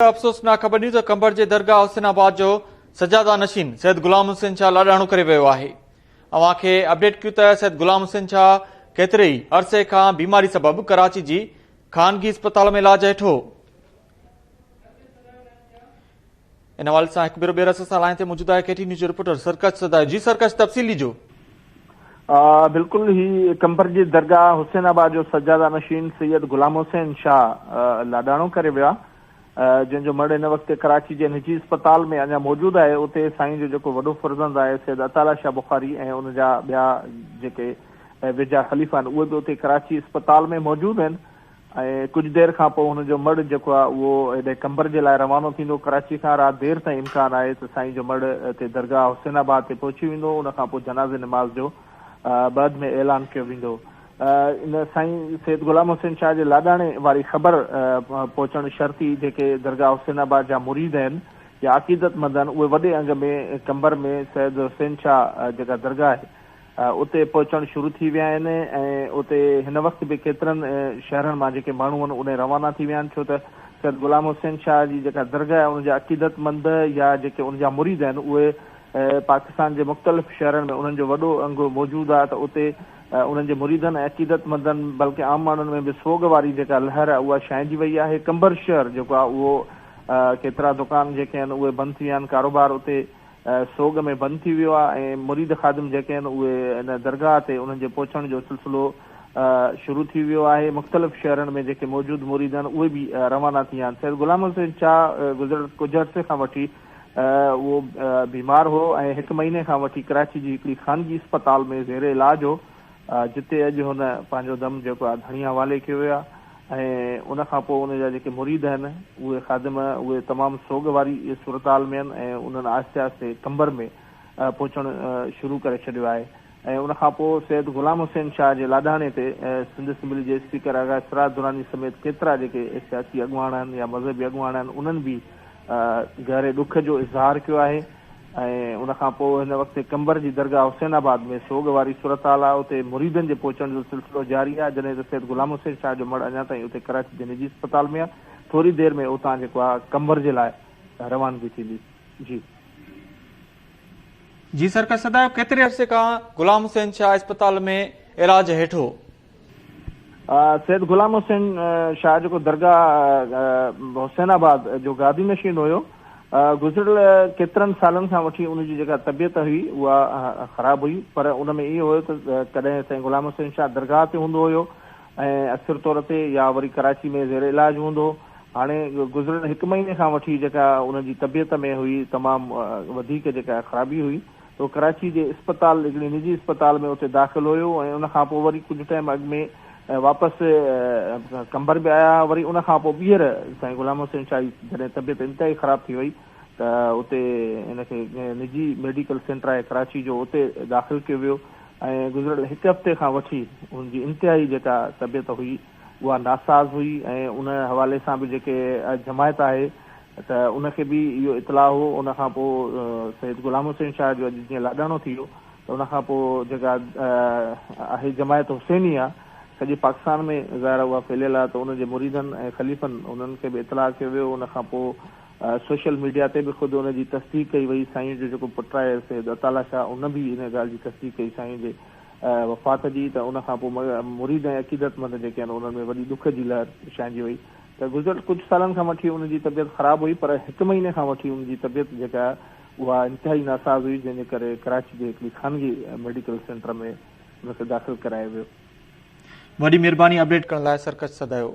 अफ़सोसनाक ख़बर ॾिनी त कंबर जे दरगाह हुसैनाबाद जो सजादा नशीन सैयद गुलाम हुसैन शाह लाॾाणो करे वियो आहे। अव्हां खे अपडेट कयूं त सैयद गुलाम हुसैन शाह केतिरे ई अरसे खां बीमारी सबबि कराची जी ख़ानगी अस्पताल में इलाज हेठो। इन हवाले सां हिकु भेरो ॿिए रस सां लाइन ते मौजूदु आहे केटी न्यूज़ जो रिपोर्टर सरकश सदायो। जी सरकश, तफ़सील ॾिजो। बिल्कुल ही कंबर जी दरगाह हुसैनाबाद जो सजादा नशीन सैयद गुलाम हुसैन शाह लाॾाणो करे विया, जंहिंजो मड़ इन वक़्तु कराची जे निजी अस्पताल में अञा मौजूदु आहे। उते साईं जो जेको वॾो फर्ज़ंद आहे सैयद अताला शाह बुखारी ऐं उन जा ॿिया जेके वेझा ख़लीफ़ा आहिनि उहे बि उते कराची अस्पताल में मौजूदु आहिनि। ऐं कुझु देरि खां पोइ हुनजो मड़ जेको आहे उहो हेॾे कंबर जे लाइ रवानो थींदो। कराची खां राति देरि ताईं इम्कान आहे त साईं जो मड़ हिते दरगाह हुसैनाबाद ते पहुची वेंदो। उन खां पोइ जनाज़े नमाज़ जो बाद में ऐलान कयो वेंदो। इन साईं सैयद गुलाम हुसैन शाह जे लाॾाणे वारी ख़बर पहुचण शर्ती जेके दरगाह हुसैनाबाद जा मुरीद आहिनि या अक़ीदतमंद आहिनि उहे वॾे अंग में कंबर में सैयद हुसैन शाह जेका दरगाह आहे उते पहुचणु शुरू थी विया आहिनि। ऐं उते हिन वक़्तु बि केतिरनि शहरनि मां जेके माण्हू आहिनि उन रवाना थी विया आहिनि, छो त सैयद गुलाम हुसैन शाह जी जेका दरगाह आहे उनजा अक़ीदतमंद या जेके उनजा मुरीद आहिनि उहे पाकिस्तान जे मुख़्तलिफ़ शहरनि में उन्हनि जो वॾो अंग मौजूदु आहे। त उते उन्हनि जे मुरीदनि ऐं अक़ीदतमंदनि बल्कि आम माण्हुनि में बि सोग वारी जेका लहर आहे उहा छांइजी वई आहे। कंबर शहर जेको आहे उहो केतिरा दुकान जेके आहिनि उहे बंदि थी विया आहिनि, कारोबार उते सोग में बंदि थी वियो आहे। ऐं मुरीद ख़ादिम जेके आहिनि उहे इन दरगाह ते उन्हनि जे पहुचण जो सिलसिलो शुरू थी वियो आहे। मुख़्तलिफ़ शहरनि में जेके मौजूदु मुरीद आहिनि उहे बि रवाना थी विया आहिनि। सैयद गुलाम हुसैन शाह गुज़िरियल कुझु अर्से खां वठी उहो बीमार हो ऐं 1 महीने खां वठी कराची जी हिकिड़ी ख़ानगी अस्पताल में ज़ेर इलाज हो, जिते अॼु हुन पंहिंजो दम जेको आहे धणी हवाले कयो वियो आहे। ऐं उन खां पोइ उन जा जेके मुरीद आहिनि उहे ख़ादिम उहे तमामु सोग वारी सूरताल में आहिनि ऐं उन्हनि आहिस्ते आहिस्ते कंबर में पहुचणु शुरू करे छॾियो आहे। ऐं उन खां पोइ सैयद गुलाम हुसैन शाह जे लाॾाणे ते सिंध असेंबली जे स्पीकर आगा सिराज दुरानी समेत केतिरा जेके सियासी अॻुवान आहिनि या मज़हबी अॻुवान आहिनि उन्हनि बि गहरे ॾुख जो इज़हार कयो आहे। ऐं उन खां पोइ हिन वक़्तु कंबर जी दरगाह हुसैनाबाद में सोग वारी सूरताल आहे, उते मुरीदनि जे पहुचण जो सिलसिलो जारी आहे। जॾहिं त सैयद गुलाम हुसैन शाह जो मड़ अञा ताईं उते कराची जे निजी अस्पताल में आहे। थोरी देरि में उतां जेको आहे कंबर जे लाइ रवानगी थींदी। जी सरकार सदायो, केतिरे अरसे खां गुलाम हुसैन शाह अस्पताल में इलाज हेठो? सैयद गुलाम हुसैन शाह जेको दरगाह हुसैनाबाद जो गादी नशीन हुयो, गुज़िरियल केतिरनि सालनि खां वठी उनजी जेका तबियत हुई उहा ख़राब हुई। पर उन में इहो हुयो त कॾहिं साईं गुलाम हुसैन शाह दरगाह ते हूंदो हुयो ऐं अक्सर तौर ते या वरी कराची में ज़ेर इलाज हूंदो। हाणे गुज़िरियल 1 महीने खां वठी जेका उनजी तबियत में हुई तमामु वधीक जेका ख़राबी हुई, तो कराची जे अस्पताल हिकिड़ी निजी अस्पताल में उते दाख़िल हुयो। ऐं उन खां पोइ वरी कुझु टाइम अॻु में वापसि कंबर बि आया। वरी उन खां पोइ ॿीहर साईं गुलाम हुसैन शाह जी जॾहिं तबियत इंतिहाई ख़राबु थी वई त उते हिनखे निजी मेडिकल सेंटर आहे कराची जो उते दाख़िल कयो वियो। ऐं गुज़िरियल 1 हफ़्ते खां वठी उनजी इंतिहाई जेका तबियत हुई उहा नासाज़ हुई। ऐं उन हवाले सां बि जेके जमायत आहे त उनखे बि इहो इतला हो। उन खां पोइ सैयद गुलाम हुसैन शाह जो अॼु जीअं लाॾाणो थी वियो त उन खां पोइ जेका आहे जमायत हुसैनी आहे सॼे पाकिस्तान में ज़ाहिर उहा फैलियल आहे। त उनजे मुरीदनि ऐं ख़लीफ़नि उन्हनि खे बि इतला कयो वियो। उन खां पोइ सोशल मीडिया ते बि ख़ुदि उनजी तस्दीक कई वई। साईं जो जेको पुटु आहे सैयद अताला शाह उन बि हिन ॻाल्हि जी तस्दीक कई साईं जे वफ़ात जी। त उन खां पोइ मुरीद ऐं अक़ीदतमंद जेके आहिनि उन्हनि में वॾी ॾुख जी लहर छांइजी वई। त गुज़िरियल कुझु सालनि खां वठी उनजी तबियत ख़राबु हुई, पर 1 महीने खां वठी उनजी तबियत जेका उहा इंतिहाई नासाज़ हुई, जंहिंजे करे कराची जे हिकिड़ी ख़ानगी मेडिकल सेंटर में उनखे दाख़िल करायो वियो। वॾी महिरबानी अपडेट करण लाइ सरकश सदायो।